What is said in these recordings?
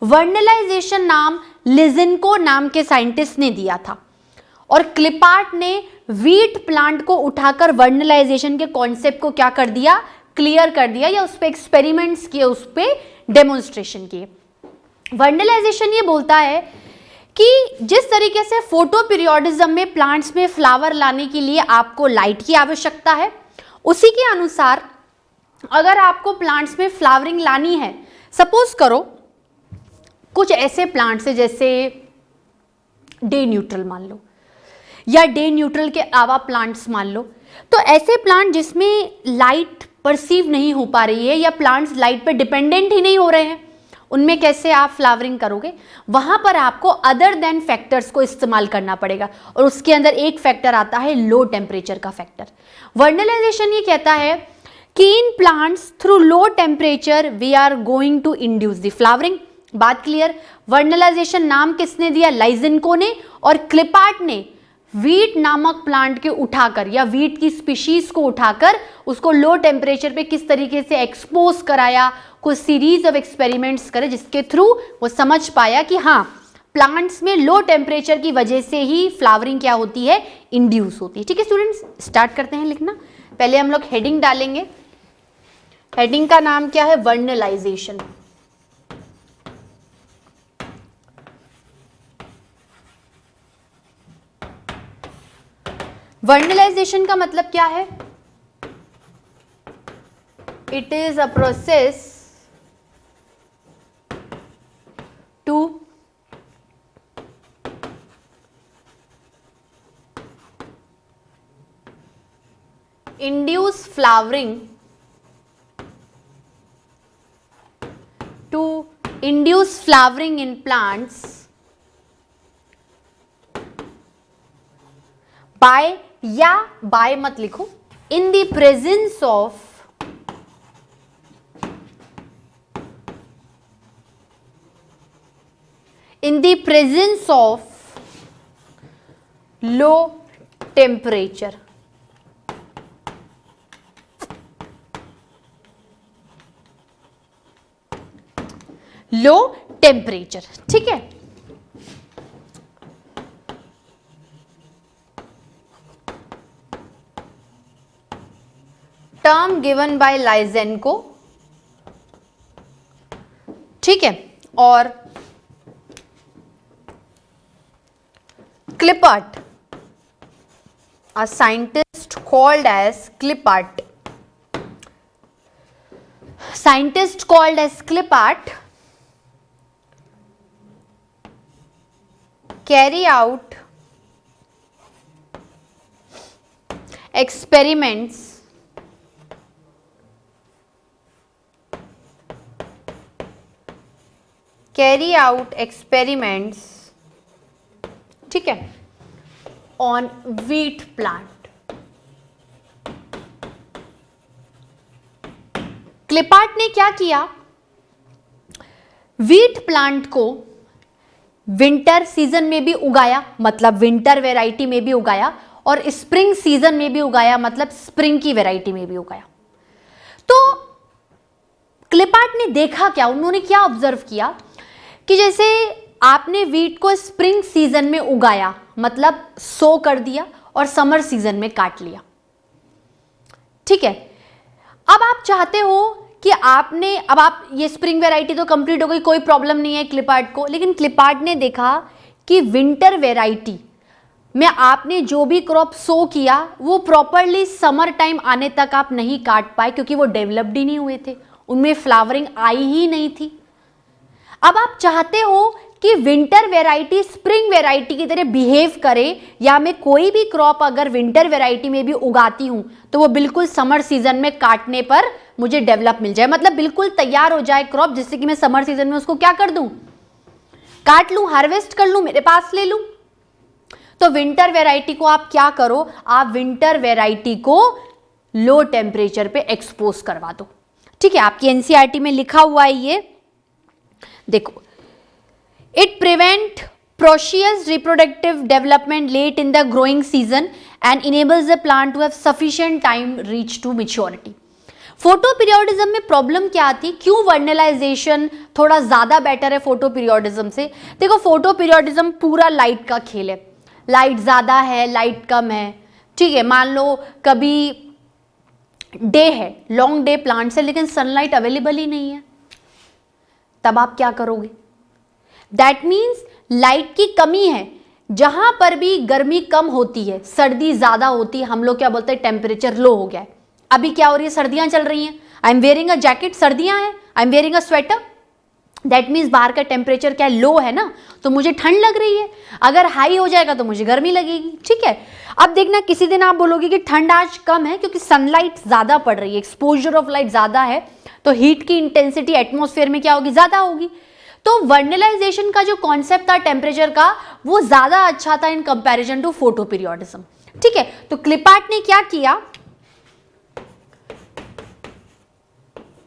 Vernalization नाम लिजेनको नाम के साइंटिस्ट ने दिया था और क्लिपार्ट ने वीट प्लांट को उठाकर वर्नलाइजेशन के कॉन्सेप्ट को क्या कर दिया, क्लियर कर दिया, या उस पर एक्सपेरिमेंट्स किए, उस पर डेमोन्स्ट्रेशन किए। वर्नलाइजेशन ये बोलता है कि जिस तरीके से फोटो पीरियोडिज्म में प्लांट्स में फ्लावर लाने के लिए आपको लाइट की आवश्यकता है, उसी के अनुसार अगर आपको प्लांट्स में फ्लावरिंग लानी है, सपोज करो कुछ ऐसे प्लांट्स है जैसे डे न्यूट्रल मान लो, या डे न्यूट्रल के अलावा प्लांट्स मान लो, तो ऐसे प्लांट जिसमें लाइट परसीव नहीं हो पा रही है या प्लांट्स लाइट पर डिपेंडेंट ही नहीं हो रहे हैं, उनमें कैसे आप फ्लावरिंग करोगे? वहां पर आपको अदर देन फैक्टर्स को इस्तेमाल करना पड़ेगा और उसके अंदर एक फैक्टर आता है लो टेम्परेचर का फैक्टर। वर्नलाइजेशन ये कहता है कि in plants through low temperature we are going to induce the flowering. बात क्लियर? वर्नलाइजेशन नाम किसने दिया? लाइजेनको ने, और क्लिपार्ट ने वीट नामक प्लांट के उठाकर या वीट की स्पीशीज को उठाकर उसको लो टेम्परेचर पे किस तरीके से एक्सपोज कराया, कुछ सीरीज ऑफ एक्सपेरिमेंट्स करे जिसके थ्रू वो समझ पाया कि हाँ, प्लांट्स में लो टेम्परेचर की वजह से ही फ्लावरिंग क्या होती है, इंड्यूस होती है। ठीक है स्टूडेंट्स, स्टार्ट करते हैं लिखना। पहले हम लोग हेडिंग डालेंगे। हेडिंग का नाम क्या है? वर्नलाइजेशन। वर्नलाइजेशन का मतलब क्या है? It is a process to induce flowering, to induce flowering in plants by, या by मत लिखो, in the presence of low temperature। Low temperature, ठीक है। टर्म गिवन बाय लाइजेनको, ठीक है, और clip art, a scientist called as Clipart, scientist called as Clipart carry out experiments ठीक है, ऑन वीट प्लांट। क्लिपार्ट ने क्या किया? वीट प्लांट को विंटर सीजन में भी उगाया, मतलब विंटर वैरायटी में भी उगाया, और स्प्रिंग सीजन में भी उगाया, मतलब स्प्रिंग की वैरायटी में भी उगाया। तो क्लिपार्ट ने देखा क्या, उन्होंने क्या ऑब्जर्व किया कि जैसे आपने वीट को स्प्रिंग सीजन में उगाया, मतलब सो कर दिया, और समर सीजन में काट लिया, ठीक है। अब आप चाहते हो कि अब आप ये स्प्रिंग वैरायटी तो कंप्लीट हो गई, कोई प्रॉब्लम नहीं है क्लिपार्ट को, लेकिन क्लिपार्ट ने देखा कि विंटर वैरायटी में आपने जो भी क्रॉप सो किया वो प्रॉपरली समर टाइम आने तक आप नहीं काट पाए, क्योंकि वो डेवलप्ड ही नहीं हुए थे, उनमें फ्लावरिंग आई ही नहीं थी। अब आप चाहते हो कि विंटर वैरायटी स्प्रिंग वैरायटी की तरह बिहेव करे, या मैं कोई भी क्रॉप अगर विंटर वैरायटी में भी उगाती हूं तो वो बिल्कुल समर सीजन में काटने पर मुझे डेवलप मिल जाए, मतलब बिल्कुल तैयार हो जाए क्रॉप, जिससे कि मैं समर सीजन में उसको क्या कर दूं, काट लूं, हार्वेस्ट कर लूं, मेरे पास ले लूं। तो विंटर वैरायटी को आप क्या करो, आप विंटर वैरायटी को लो टेम्परेचर पे एक्सपोज करवा दो, ठीक है। आपकी एनसीईआरटी में लिखा हुआ है ये, देखो, it prevent precocious reproductive development late in the growing season and enables the plant to have sufficient time reach to maturity. Photoperiodism में प्रॉब्लम क्या आती, क्यों वर्नलाइजेशन थोड़ा ज्यादा बेटर है फोटो पीरियोडिज्म से? देखो फोटो पीरियोडिज्म पूरा लाइट का खेल है, लाइट ज्यादा है लाइट कम है, ठीक है। मान लो कभी डे है, लॉन्ग डे प्लांट्स है, लेकिन सनलाइट अवेलेबल ही नहीं है, तब आप क्या करोगे? दैट मीन्स लाइट की कमी है। जहां पर भी गर्मी कम होती है, सर्दी ज्यादा होती है, हम लोग क्या बोलते हैं टेम्परेचर लो हो गया है। अभी क्या हो रही है, सर्दियां चल रही हैं, I am wearing a jacket, सर्दियां हैं, I am wearing a sweater, that means बाहर का टेम्परेचर क्या लो है ना, तो मुझे ठंड लग रही है। अगर हाई हो जाएगा तो मुझे गर्मी लगेगी, ठीक है। अब देखना किसी दिन आप बोलोगे कि ठंड आज कम है क्योंकि सनलाइट ज्यादा पड़ रही है, एक्सपोजर ऑफ लाइट ज्यादा है, तो हीट की इंटेंसिटी एटमॉस्फेयर में क्या होगी, ज्यादा होगी। तो वर्नलाइजेशन का जो कॉन्सेप्ट था टेम्परेचर का, वो ज्यादा अच्छा था in comparison to photoperiodism, ठीक है। तो क्लिपार्ट ने क्या किया,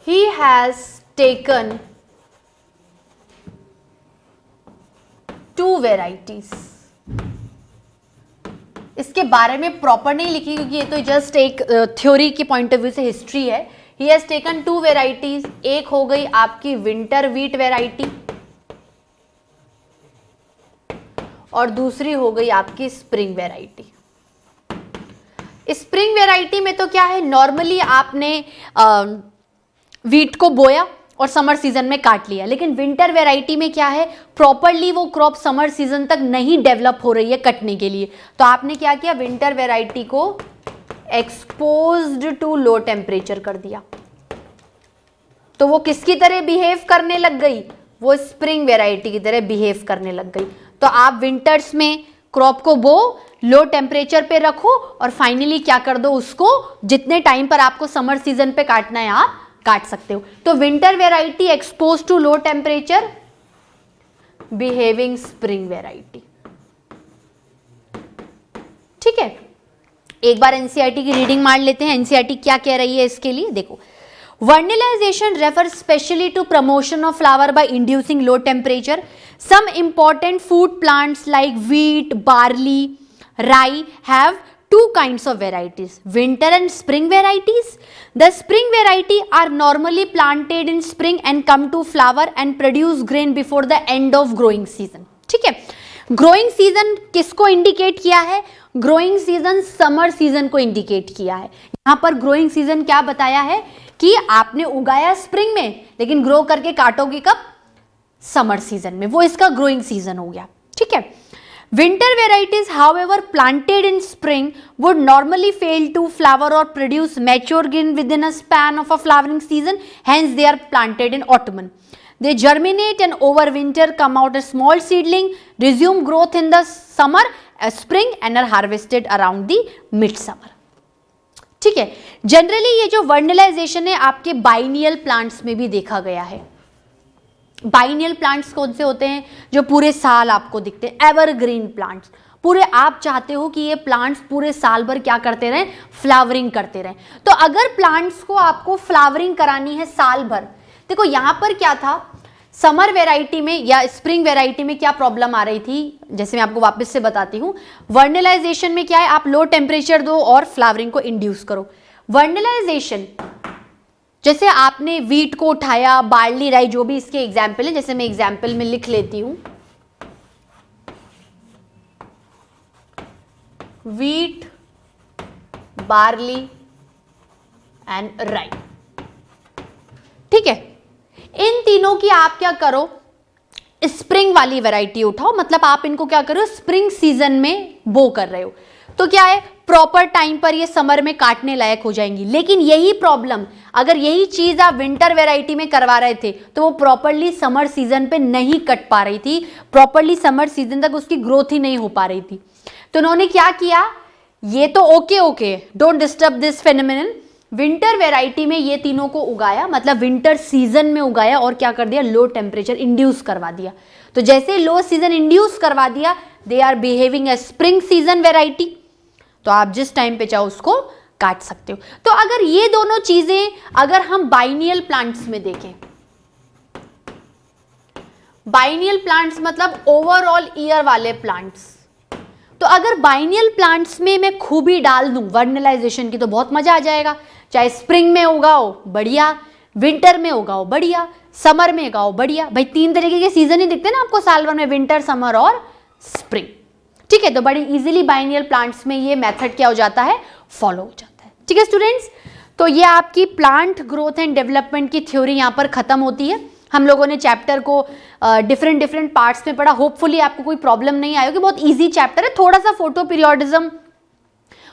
ही हैज टेकन 2 वेराइटीज। इसके बारे में प्रॉपर नहीं लिखी क्योंकि ये तो जस्ट एक थ्योरी के पॉइंट ऑफ व्यू से हिस्ट्री है। ही हैज टेकन 2 वेराइटीज, एक हो गई आपकी विंटर व्हीट वेराइटी और दूसरी हो गई आपकी स्प्रिंग वेराइटी। स्प्रिंग वेराइटी में तो क्या है, नॉर्मली आपने व्हीट को बोया और समर सीजन में काट लिया, लेकिन विंटर वेराइटी में क्या है, प्रॉपरली वो क्रॉप समर सीजन तक नहीं डेवलप हो रही है कटने के लिए, तो आपने क्या किया, विंटर वेराइटी को एक्सपोज्ड टू लो टेम्परेचर कर दिया। तो वो किसकी तरह बिहेव करने लग गई, वो स्प्रिंग वेराइटी की तरह बिहेव करने लग गई। तो आप विंटर्स में क्रॉप को बो, लो टेम्परेचर पे रखो और फाइनली क्या कर दो, उसको जितने टाइम पर आपको समर सीजन पे काटना है आप काट सकते हो। तो winter variety expose to low temperature, behaving spring variety, ठीक है। एक बार एनसीईआरटी की रीडिंग मार लेते हैं, एनसीईआरटी क्या कह रही है इसके लिए, देखो। Vernalization refers specially to promotion of flower by inducing low temperature. Some important food plants like wheat, barley, rye have 2 kinds of varieties, winter and spring varieties. The spring variety are normally planted in spring and come to flower and produce grain before the end of growing season. ठीक है, growing season किसको indicate किया है, growing season summer season को indicate किया है। यहां पर ग्रोइंग सीजन क्या बताया है कि आपने उगाया स्प्रिंग में, लेकिन ग्रो करके काटोगे कब, समर सीजन में, वो इसका ग्रोइंग सीजन हो गया, ठीक है। Winter varieties, however, planted in spring would normally fail to flower or produce mature grain within a span of a flowering season. Hence, they are planted in autumn. They germinate and overwinter, come out a small seedling, resume growth in the summer, spring, and are harvested around the midsummer. ठीक है, generally ये जो vernalization है आपके biennial plants में भी देखा गया है। बाइनियल प्लांट्स कौन से होते हैं, जो पूरे साल आपको दिखते हैं, एवरग्रीन प्लांट्स। पूरे आप चाहते हो कि ये प्लांट्स पूरे साल भर क्या करते रहें, फ्लावरिंग करते रहें। तो अगर प्लांट्स को आपको फ्लावरिंग करानी है साल भर, देखो यहां पर क्या था, समर वेराइटी में या स्प्रिंग वेराइटी में क्या प्रॉब्लम आ रही थी, जैसे मैं आपको वापस से बताती हूँ। वर्नलाइजेशन में क्या है, आप लो टेम्परेचर दो और फ्लावरिंग को इंड्यूस करो। वर्नलाइजेशन जैसे आपने वीट को उठाया, बार्ली, राई, जो भी इसके एग्जाम्पल है, जैसे मैं एग्जाम्पल में लिख लेती हूं, वीट, बार्ली एंड राई, ठीक है। इन तीनों की आप क्या करो, स्प्रिंग वाली वैरायटी उठाओ, मतलब आप इनको क्या करो, स्प्रिंग सीजन में बो कर रहे हो, तो क्या है, प्रॉपर टाइम पर ये समर में काटने लायक हो जाएंगी। लेकिन यही प्रॉब्लम, अगर यही चीज आप विंटर वैरायटी में करवा रहे थे तो वो प्रॉपरली समर सीजन पे नहीं कट पा रही थी, प्रॉपरली समर सीजन तक उसकी ग्रोथ ही नहीं हो पा रही थी। तो उन्होंने क्या किया, ये तो okay, don't disturb this phenomenon, winter variety में ये तीनों को उगाया, मतलब विंटर सीजन में उगाया और क्या कर दिया, लो टेम्परेचर इंड्यूस करवा दिया। तो जैसे लो सीजन इंड्यूस करवा दिया, they are behaving a spring season variety, तो आप जिस टाइम पे चाहो उसको काट सकते हो। तो अगर ये दोनों चीजें अगर हम बाइनियल प्लांट्स में देखें, बाइनियल प्लांट्स मतलब ओवरऑल ईयर वाले प्लांट्स, तो अगर बाइनियल प्लांट्स में मैं खूबी डाल दूं वर्नलाइजेशन की तो बहुत मजा आ जाएगा। चाहे स्प्रिंग में उगाओ बढ़िया, विंटर में उगाओ बढ़िया, समर में उगाओ बढ़िया। भाई 3 तरीके के सीजन ही दिखते हैं ना आपको साल भर में, विंटर, समर और स्प्रिंग। ठीक है, तो बड़ी इजीली बाइनियल प्लांट्स में ये मेथड क्या हो जाता है, फॉलो हो जाता है। ठीक है स्टूडेंट्स, तो ये आपकी प्लांट ग्रोथ एंड डेवलपमेंट की थ्योरी यहाँ पर खत्म होती है। हम लोगों ने चैप्टर को डिफरेंट पार्ट्स में पढ़ा। होपफुली आपको कोई प्रॉब्लम नहीं आई होगी, बहुत इजी चैप्टर है। थोड़ा सा फोटो पीरियोडिज्म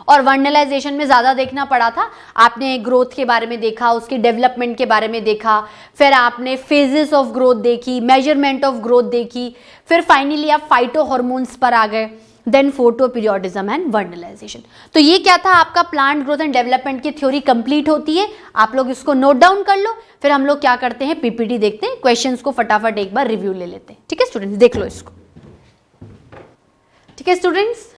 और वर्नलाइजेशन में ज़्यादा देखना पड़ा था। आपने ग्रोथ के बारे में देखा, उसके डेवलपमेंट के बारे में देखा, फिर आपने फेजेस ऑफ ग्रोथ देखी, मेजरमेंट ऑफ ग्रोथ देखी, फिर फाइनली आप फाइटो हॉर्मोन्स पर आ गए, then photoperiodism and vernalization. तो ये क्या था आपका प्लांट ग्रोथ एंड डेवलपमेंट की थ्योरी कंप्लीट होती है। आप लोग इसको नोट डाउन कर लो, फिर हम लोग क्या करते हैं, पीपीटी देखते हैं, क्वेश्चंस को फटाफट एक बार रिव्यू ले लेते हैं। ठीक है स्टूडेंट्स, देख लो इसको। ठीक है स्टूडेंट्स,